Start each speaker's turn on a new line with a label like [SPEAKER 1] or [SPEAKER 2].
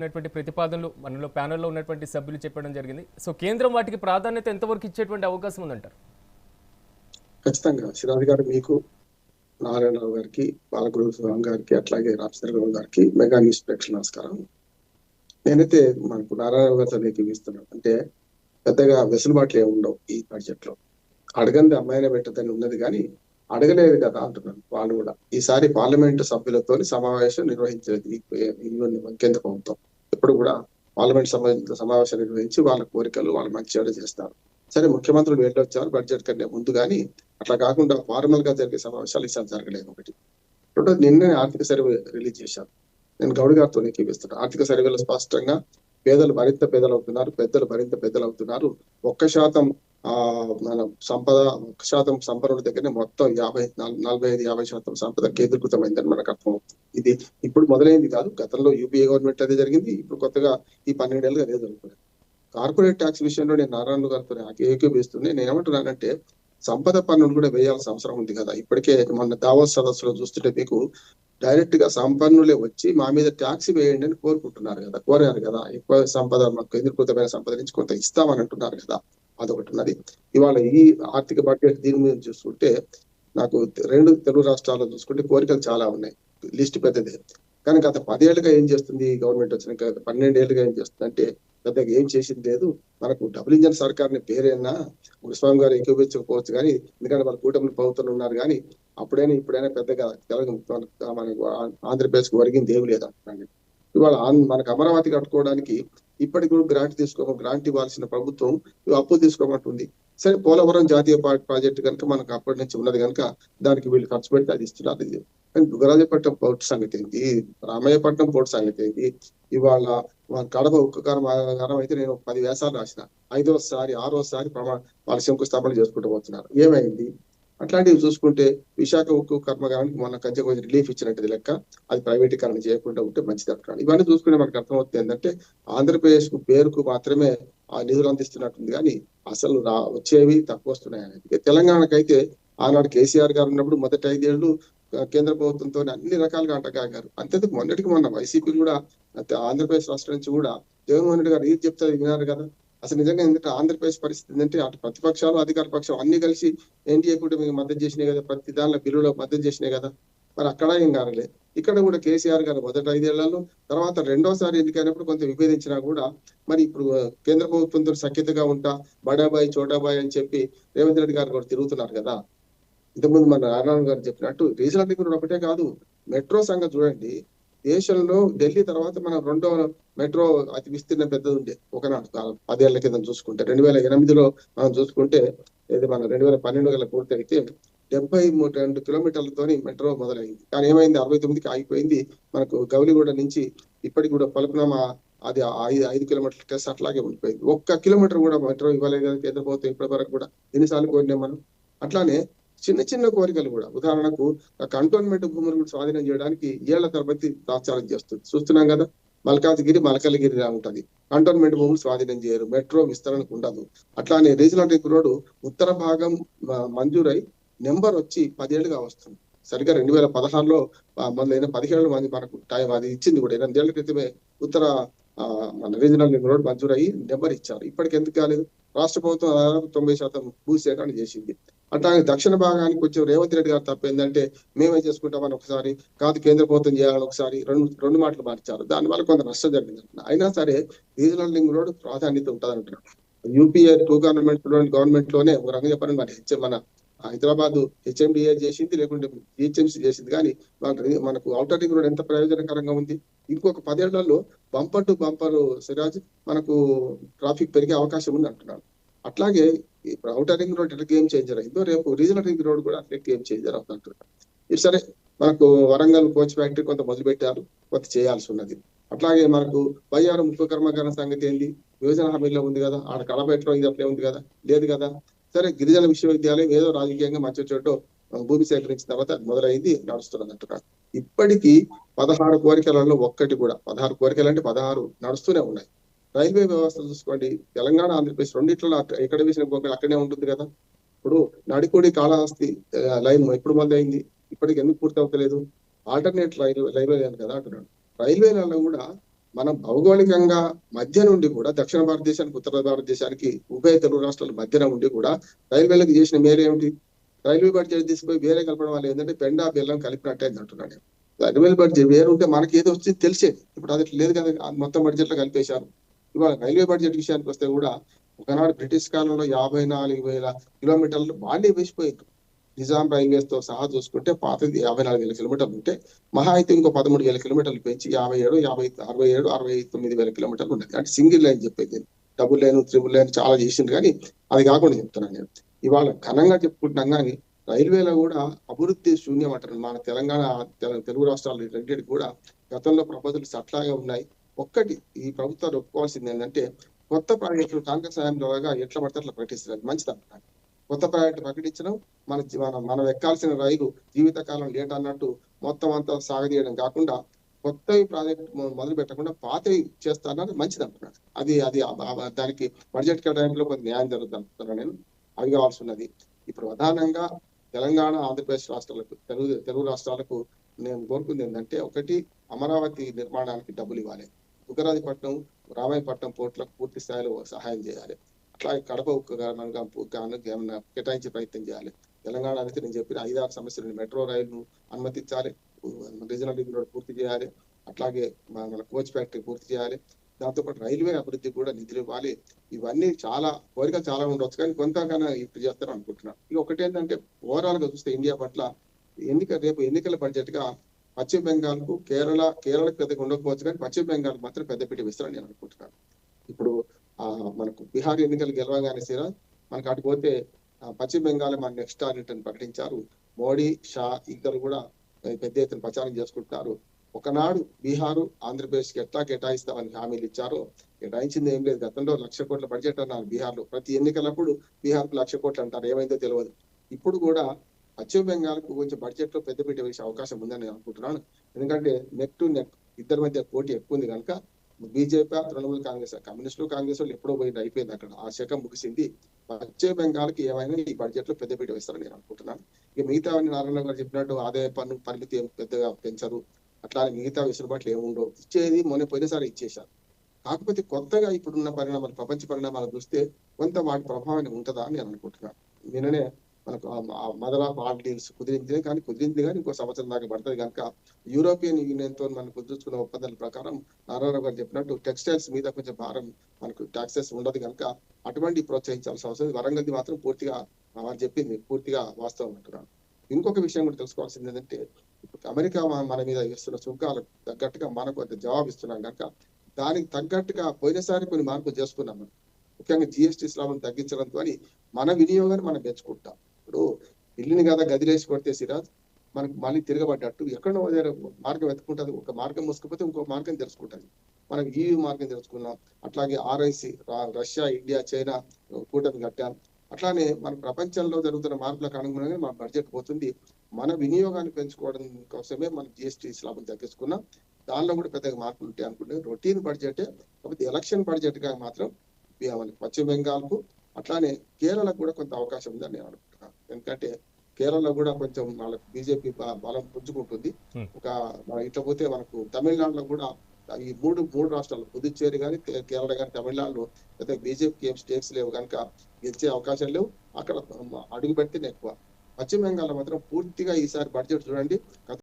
[SPEAKER 1] ఉన్నటువంటి ప్రతిపాదనలు మనలో ప్యానెల్లో ఉన్నటువంటి సభ్యులు చెప్పడం జరిగింది. సో కేంద్రం వాటికి ప్రాధాన్యత ఎంతవరకు ఇచ్చేటువంటి అవకాశం ఉందంటారు?
[SPEAKER 2] ఖచ్చితంగా సిరాజ్ గారు, మీకు, నారాయణరావు గారికి, బాలగురు గారికి, అట్లాగే రామచంద్రరావు గారికి మెగా న్యూస్ ప్రేక్షకుల నమస్కారం. నేనైతే మనకు నారాయణరావు గారితో ఏకీవిస్తున్నాను. అంటే పెద్దగా వెసులుబాట్లు ఏమి ఉండవు ఈ బడ్జెట్ లో. అడగంది అమ్మాయినే పెట్టదని ఉన్నది కానీ అడగలేదు కదా అంటున్నాను. వాళ్ళు కూడా ఈసారి పార్లమెంటు సభ్యులతో సమావేశం నిర్వహించలేదు కేంద్ర ప్రభుత్వం. ఎప్పుడు కూడా పార్లమెంట్ సమావేశం నిర్వహించి వాళ్ళ కోరికలు వాళ్ళ మంచి చెడు చేస్తారు. సరే, ముఖ్యమంత్రులు వెళ్ళొచ్చారు బడ్జెట్ కంటే ముందు, కానీ అట్లా కాకుండా ఫార్మల్ గా జరిగే సమావేశాలు ఈసారి జరగలేదు. ఒకటి. రెండోది, నిన్నే ఆర్థిక సర్వే రిలీజ్ చేశారు. నేను గౌడ్ గారితో ఏకీవిస్తున్నాను. ఆర్థిక సర్వేలో స్పష్టంగా పేదలు మరింత పేదలు అవుతున్నారు, పెద్దలు మరింత పెద్దలు అవుతున్నారు. 1% మన సంపద 1% సంపన్నుల దగ్గరనే మొత్తం 45-50% సంపద కేంద్రీకృతమైందని మనకు అర్థమవుతుంది. ఇది ఇప్పుడు మొదలైంది కాదు. గతంలో యూపీఏ గవర్నమెంట్ అదే జరిగింది. ఇప్పుడు కొత్తగా ఈ 12 ఏళ్ళుగా అదే జరుగుతుంది. కార్పొరేట్ ట్యాక్స్ విషయంలో నేను నారాయణ గారితో ఏకీభవిస్తుంది. నేను ఏమంటున్నానంటే, సంపద పన్నులు కూడా వేయాల్సిన అవసరం ఉంది కదా. ఇప్పటికే మొన్న దావోస్ సదస్సులో చూస్తుంటే మీకు డైరెక్ట్ గా సంపన్నులే వచ్చి మా మీద ట్యాక్స్ వేయండి అని కోరారు కదా. ఎక్కువ సంపద, కేంద్రీకృతమైన సంపద నుంచి కొంత ఇస్తామని అంటున్నారు కదా. అదొకటి ఉన్నది. ఇవాళ ఈ ఆర్థిక బడ్జెట్ దీని మీద చూసుకుంటే నాకు 2 తెలుగు రాష్ట్రాల్లో చూసుకుంటే కోరికలు చాలా ఉన్నాయి. లిస్ట్ పెద్దదే. కానీ గత 10 ఏళ్ళుగా ఏం చేస్తుంది గవర్నమెంట్ వచ్చినాక, 12 ఏళ్ళుగా ఏం చేస్తుంది అంటే పెద్దగా ఏం చేసింది లేదు. మనకు డబుల్ ఇంజన్ సర్కార్ని పేరైనా గురుస్వామి గారు ఏకీభవించకపోవచ్చు, కానీ ఎందుకంటే వాళ్ళ కూటమి ప్రభుత్వంలో ఉన్నారు. కానీ అప్పుడైనా ఇప్పుడైనా పెద్దగా మనకు ఆంధ్రప్రదేశ్కి ఒరిగింది ఏమి లేదంటున్నాను. ఇవాళ మనకు అమరావతి కట్టుకోవడానికి ఇప్పటికి కూడా గ్రాంట్ ఇవ్వాల్సిన ప్రభుత్వం అప్పులు తీసుకోమంటుంది. సరే, పోలవరం జాతీయ ప్రాజెక్టు కనుక మనకు అప్పటి నుంచి ఉన్నది కనుక దానికి వీళ్ళు ఖర్చు పెడితే అది ఇస్తున్నారు. కానీ దుగ్గరాజపట్నం పోర్టు సంగతి ఏంటి, రామయ్యపట్నం పోర్టు సంగతి ఏంటి? ఇవాళ కడప ఉక్కు కర్మాగారం అయితే నేను 10 వ్యాసాలు రాసిన, 5వసారి 6వసారి వాళ్ళ శంకుస్థాపన చేసుకుంటూ పోతున్నారు. ఏమైంది? అట్లాంటివి చూసుకుంటే విశాఖ ఉక్కు కర్మాగారానికి మొన్న కొంచెం రిలీఫ్ ఇచ్చినట్టు లెక్క. అది ప్రైవేటీకరణ చేయకుండా ఉంటే మంచిది అంటున్నాను. ఇవన్నీ చూసుకుంటే మనకు అర్థమవుతుంది ఏంటంటే ఆంధ్రప్రదేశ్ కు పేరుకు మాత్రమే ఆ నిధులు అందిస్తున్నట్టుంది, కానీ అసలు వచ్చేవి తక్కువ వస్తున్నాయి అనేది. తెలంగాణకైతే ఆనాడు కేసీఆర్ గారు ఉన్నప్పుడు మొదటి 5 ఏళ్ళు కేంద్ర ప్రభుత్వంతో అన్ని రకాలుగా అంటగాగారు. అంతేందుకు మొన్న వైసీపీ కూడా ఆంధ్రప్రదేశ్ రాష్ట్రం నుంచి కూడా జగన్మోహన్ రెడ్డి గారు ఏది చెప్తారు విన్నారు కదా. అసలు నిజంగా ఏంటంటే ఆంధ్రప్రదేశ్ పరిస్థితి ఏంటంటే అటు ప్రతిపక్షాలు అధికార పక్షం అన్ని కలిసి ఎన్డీఏ కూటమికి మద్దతు చేసినాయి కదా, ప్రతి దానిలో బిల్లులో మద్దతు చేసినాయి కదా. మరి అక్కడ ఏం కారలే. ఇక్కడ కూడా కేసీఆర్ గారు మొదటి 5 ఏళ్లలో, తర్వాత 2వసారి ఎన్నికైనప్పుడు కొంత విభేదించినా కూడా మరి ఇప్పుడు కేంద్ర ప్రభుత్వంతో సఖ్యతగా ఉంటా బడాబాయ్ చోటాబాయ్ అని చెప్పి రేవంత్ రెడ్డి గారు కూడా తిరుగుతున్నారు కదా. ఇంతకుముందు మన నారాయణ గారు చెప్పినట్టు రీజనల్ లింక్ ఒకటే కాదు, మెట్రో సంగతి చూడండి. దేశంలో ఢిల్లీ తర్వాత మన 2వ మెట్రో అతి విస్తీర్ణ పెద్దది ఉండే ఒకనాడు 10 ఏళ్ల కింద చూసుకుంటే. 2008లో మనం చూసుకుంటే ఇది మన 2012 గల పూర్తి అయితే 72 కిలోమీటర్లతోని మెట్రో మొదలైంది. కానీ ఏమైంది? 69కి ఆగిపోయింది. మనకు గౌలిగూడ నుంచి ఇప్పటికి కూడా పలుకునామా అది 5 కిలోమీటర్ల టెస్ట్ అట్లాగే ఉండిపోయింది. 1 కిలోమీటర్ కూడా మెట్రో ఇవ్వలేదు కదా కేంద్ర ప్రభుత్వం ఇప్పటి వరకు కూడా. ఎన్నిసార్లు కోరినాం మనం. అట్లానే చిన్న చిన్న కోరికలు కూడా, ఉదాహరణకు కంటోన్మెంట్ భూములు కూడా స్వాధీనం చేయడానికి ఏళ్ల తరబడి తాత్సారం చేస్తుంది. చూస్తున్నాం కదా. మలకలగిరి ఉంటది, కంటోన్మెంట్ భూములు స్వాధీనం చేయరు, మెట్రో విస్తరణకు ఉండదు. అట్లానే రీజనల్ లింక్ రోడ్డు ఉత్తర భాగం మంజూరై నెంబర్ వచ్చి 10 ఏళ్ళుగా వస్తుంది. సరిగ్గా 2016లో మొదలైన 17 మంది మనకు టైం అది ఇచ్చింది కూడా. 8 ఏళ్ల క్రితమే ఉత్తర మన రీజనల్ లింక్ రోడ్ మంజూరయ్యి నెంబర్ ఇచ్చారు. ఇప్పటికి ఎందుకు కాలేదు? రాష్ట్ర ప్రభుత్వం 90% భూసేకరణ చేసింది. అట్లాగే దక్షిణ భాగానికి వచ్చే రేవంత్ రెడ్డి గారు తప్పేందంటే మేమే చేసుకుంటామని ఒకసారి, కాదు కేంద్ర ప్రభుత్వం చేయాలని ఒకసారి, రెండు మాటలు మార్చారు. దానివల్ల కొంత నష్టం జరిగింది. అయినా సరే రీజనల్ లింక్ రోడ్ ప్రాధాన్యత ఉంటుంది అంటున్నారు. యూపీఏ 2 గవర్నమెంట్ లోనే ఒక రంగం చెప్పాలని మన హైదరాబాద్ హెచ్ఎండిఏ చేసింది, లేకుంటే జిహెచ్ఎంసీ చేసింది. కానీ మనకు ఔటర్ రింగ్ రోడ్ ఎంత ప్రయోజనకరంగా ఉంది. ఇంకొక 10 ఏళ్లలో బంపర్ టు బంపర్ సిరాజ్ మనకు ట్రాఫిక్ పెరిగే అవకాశం ఉంది అంటున్నాను. అట్లాగే ఇప్పుడు ఔటర్ రింగ్ రోడ్ ఎట్లా గేమ్ చేంజర్ అయిందో రేపు రీజనల్ రింగ్ రోడ్ కూడా అట్లా గేమ్ చేంజర్ అవుతుంటారు. ఇది సరే, మనకు వరంగల్ కోచ్ ఫ్యాక్టరీ కొంత మొదలు పెట్టారు, కొంత చేయాల్సి ఉన్నది. అట్లాగే మనకు బయ్యారం ఉక్కు కర్మాగారం సంగతి ఏంది? విభజన హామీలో ఉంది కదా. ఆడ కడపేటలో ఇది అట్లే ఉంది కదా, లేదు కదా. సరే, గిరిజన విశ్వవిద్యాలయం ఏదో రాజకీయంగా మంచి చోటు భూమి సేకరించిన తర్వాత మొదలైంది, నడుస్తున్నది అంటున్నారు. ఇప్పటికీ 16 కోరికలలో ఒక్కటి కూడా, 16 కోరికలు అంటే 16 నడుస్తూనే ఉన్నాయి. రైల్వే వ్యవస్థ చూసుకోండి, తెలంగాణ ఆంధ్రప్రదేశ్ రెండిట్లో ఎక్కడ వేసిన పోకలు అక్కడనే ఉంటుంది కదా. ఇప్పుడు నడికోడి కాళహస్తి లైన్ ఎప్పుడు మొదలైంది, ఇప్పటికి ఎందుకు పూర్తి అవ్వలేదు? ఆల్టర్నేట్ రైల్వే లైన్ కదా అంటున్నాడు. రైల్వేలలో కూడా మనం భౌగోళికంగా మధ్య నుండి కూడా దక్షిణ భారతదేశానికి ఉత్తర భారతదేశానికి ఉభయ తెలుగు రాష్ట్రాల మధ్యన ఉండి కూడా రైల్వేలకు చేసిన మేలు ఏమిటి? రైల్వే బడ్జెట్ తీసుకుపోయి వేరే కలపడం వల్ల ఏంటంటే పెండా బెల్లం కలిపినట్టే అంటున్నాడు. రైల్వే బడ్జెట్ వేరు ఉంటే మనకి ఏదో వచ్చింది తెలిసేది. ఇప్పుడు అది లేదు కదా, మొత్తం బడ్జెట్ లో కలిపేశారు. ఇవాళ రైల్వే బడ్జెట్ విషయానికి వస్తే కూడా ఒకనాడు బ్రిటిష్ కాలంలో 54,000 కిలోమీటర్లు వాళ్ళే వేసిపోయారు. నిజాం రైల్వేస్ తో సహా చూసుకుంటే పాతది 54,000 కిలోమీటర్లు ఉంటే మహా అయితే ఇంకో 13,000 కిలోమీటర్లు పెంచి 69,000 కిలోమీటర్లు ఉండేది. అంటే సింగిల్ లైన్ చెప్పేది, డబుల్ లైన్, త్రిబుల్ లైన్ చాలా చేసింది, కానీ అది కాకుండా చెప్తున్నాను నేను. ఇవాళ ఘనంగా చెప్పుకుంటున్నాం, కానీ రైల్వేలో కూడా అభివృద్ధి శూన్యం అంటారు. మన తెలంగాణ తెలుగు రాష్ట్రాలు రెండింటికి కూడా గతంలో ప్రపోజల్స్ అట్లాగే ఉన్నాయి. ఒక్కటి ఈ ప్రభుత్వాలు ఒప్పుకోవాల్సింది ఏంటంటే కొత్త ప్రాజెక్టులు కాంగ్రెస్ హయాంలో ఎట్లా పడితే అట్లా ప్రకటిస్తున్నారు. మంచిది అంటున్నారు. కొత్త ప్రాజెక్టు ప్రకటించడం, మనం ఎక్కాల్సిన రైలు జీవితకాలం లేట్ అన్నట్టు మొత్తం అంతా సాగదీయడం కాకుండా కొత్త ప్రాజెక్టు మొదలు పెట్టకుండా పాతవి చేస్తానని మంచిది అంటున్నాడు. అది అది దానికి బడ్జెట్ కేటాయింపులో కొంత న్యాయం జరుగుతుంది అంటున్నాను నేను. అవి కావాల్సి ఉన్నది. ఇప్పుడు ప్రధానంగా తెలంగాణ, ఆంధ్రప్రదేశ్ రాష్ట్రాలకు, తెలుగు రాష్ట్రాలకు నేను కోరుకుంది ఏంటంటే, ఒకటి అమరావతి నిర్మాణానికి డబ్బులు ఇవ్వాలి. ఉత్తరాదిపట్నం, రామాయపట్నం పోర్టులకు పూర్తి స్థాయిలో సహాయం చేయాలి. అట్లాగే కడప కేటాయించే ప్రయత్నం చేయాలి. తెలంగాణ అయితే నేను చెప్పిన 5-6 సమస్యలు, మెట్రో రైలును అనుమతించాలి, రీజనల్ రింగ్ రోడ్ పూర్తి చేయాలి, అట్లాగే మన కోచ్ ఫ్యాక్టరీ పూర్తి చేయాలి, దాంతోపాటు రైల్వే అభివృద్ధి కూడా నిధులు ఇవ్వాలి. ఇవన్నీ చాలా కోరికలు చాలా ఉండవచ్చు, కానీ కొంతగానో ఇప్పుడు చేస్తారు అనుకుంటున్నాను. ఇక ఒకటి ఏంటంటే, ఓవరాల్ గా చూస్తే ఇండియా పట్ల రేపు ఎన్నికల బడ్జెట్ గా పశ్చిమ బెంగాల్ కు కేరళకు పెద్దగా ఉండకపోవచ్చు, కానీ పశ్చిమ బెంగాల్ మాత్రం పెద్దపీట వేస్తారని నేను అనుకుంటున్నాను. ఇప్పుడు మనకు బీహార్ ఎన్నికలు గెలవగానే సరే మనకు అటు పోతే పశ్చిమ బెంగాల్ మన నెక్స్ట్ టార్గెట్ అని ప్రకటించారు. మోడీ, షా ఇద్దరు కూడా పెద్ద ఎత్తున ప్రచారం చేసుకుంటున్నారు. ఒకనాడు బీహారు, ఆంధ్రప్రదేశ్ కి ఎట్లా కేటాయిస్తామని హామీలు ఇచ్చారో కేటాయించింది ఏం లేదు. గతంలో 1,00,000 కోట్ల బడ్జెట్ అన్నారు బీహార్ లో. ప్రతి ఎన్నికలప్పుడు బీహార్ కు 1,00,000 కోట్లు అంటారు, ఏమైందో తెలియదు. ఇప్పుడు కూడా పశ్చిమ బెంగాల్ కు కొంచెం బడ్జెట్ లో పెద్దపీట వేసే అవకాశం ఉందని నేను అనుకుంటున్నాను. ఎందుకంటే నెక్ టు నెక్ ఇద్దరి మధ్య పోటీ ఎక్కువ ఉంది కనుక బీజేపీ, తృణమూల్ కాంగ్రెస్, కమ్యూనిస్టులు కాంగ్రెస్ వాళ్ళు ఎప్పుడో పోయింది, అయిపోయింది, అక్కడ ఆ శకం ముగిసింది. పశ్చిమ బెంగాల్ కి ఏమైనా ఈ బడ్జెట్ లో పెద్దపీట వేస్తారని నేను అనుకుంటున్నాను. ఇక మిగతా నారాయణ గారు చెప్పినట్టు ఆదాయ పన్ను పరిమితి పెద్దగా పెంచరు, అట్లానే మిగతా వెసులుబాట్లు ఏముండవు. ఇచ్చేది పోయినసారి ఇచ్చేశారు. కాకపోతే కొత్తగా ఇప్పుడున్న పరిణామాలు, ప్రపంచ పరిణామాలు చూస్తే కొంత వాటి ప్రభావం ఉంటుందా అని నేను అనుకుంటున్నాను. నిన్ననే మనకు మదర్ ఆఫ్ ఆల్ డీల్స్ కుదిరింది, కానీ ఇంకో సంవత్సరం దాకా పడుతుంది కనుక యూరోపియన్ యూనియన్ తో మనం కుదుర్చుకున్న ఒప్పందాల ప్రకారం నారాయణ గారు చెప్పినట్టు టెక్స్టైల్స్ మీద కొంచెం భారం, మనకు టాక్సెస్ ఉండదు కనుక అటువంటి ప్రోత్సహించాల్సిన అవసరం. వరంగల్ది మాత్రం పూర్తిగా వారు చెప్పింది పూర్తిగా వాస్తవం అంటున్నాను. ఇంకొక విషయం కూడా తెలుసుకోవాల్సింది ఏంటంటే, ఇప్పుడు అమెరికా మన మీద ఇస్తున్న సుంకాలకు తగ్గట్టుగా మనకు అంత జవాబు ఇస్తున్నాం కనుక దానికి తగ్గట్టుగా పోయినసారి కొన్ని మార్పులు చేసుకున్నాం. మనం ముఖ్యంగా జిఎస్టీ స్లాబ్ను తగ్గించడంతో మన వినియోగాన్ని మనం పెంచుకుంటాం. ఇప్పుడు ఇల్లుని కదా గదిలేసి కొడితే సిరాజ్ మనకు మళ్ళీ తిరగబడ్డట్టు ఎక్కడో మార్గం వెతుకుంటుంది. ఒక మార్గం మూసుకుపోతే ఇంకో మార్గం తెలుసుకుంటుంది. మనం EU మార్గం తెలుసుకున్నాం. అట్లాగే RIC, రష్యా, ఇండియా, చైనా కూటమి కట్టాం. అట్లానే మన ప్రపంచంలో జరుగుతున్న మార్పులకు అనుగుణంగా మన బడ్జెట్ పోతుంది. మన వినియోగాన్ని పెంచుకోవడం కోసమే మనం GST స్లాబ్ను తగ్గించుకున్నాం. దానిలో కూడా పెద్దగా మార్పులు ఉంటాయి అనుకుంటే రొటీన్ బడ్జెటే. కాకపోతే ఎలక్షన్ బడ్జెట్ గా మాత్రం పశ్చిమ బెంగాల్ కు అట్లానే కేరళకు కూడా కొంత అవకాశం ఉందని నేను అనుకుంటున్నాను. ఎందుకంటే కేరళలో కూడా కొంచెం వాళ్ళకి బీజేపీ బలం పుంజుకుంటుంది. ఇట్లా పోతే మనకు తమిళనాడులో కూడా ఈ మూడు రాష్ట్రాలు, పుదుచ్చేరి కానీ, కేరళ కానీ, తమిళనాడులో అయితే బీజేపీకి ఏం స్టేక్స్ లేవు కనుక గెలిచే అవకాశం లేవు. అక్కడ అడుగు పెడితేనే ఎక్కువ. పశ్చిమ బెంగాల్లో మాత్రం పూర్తిగా ఈసారి బడ్జెట్ చూడండి,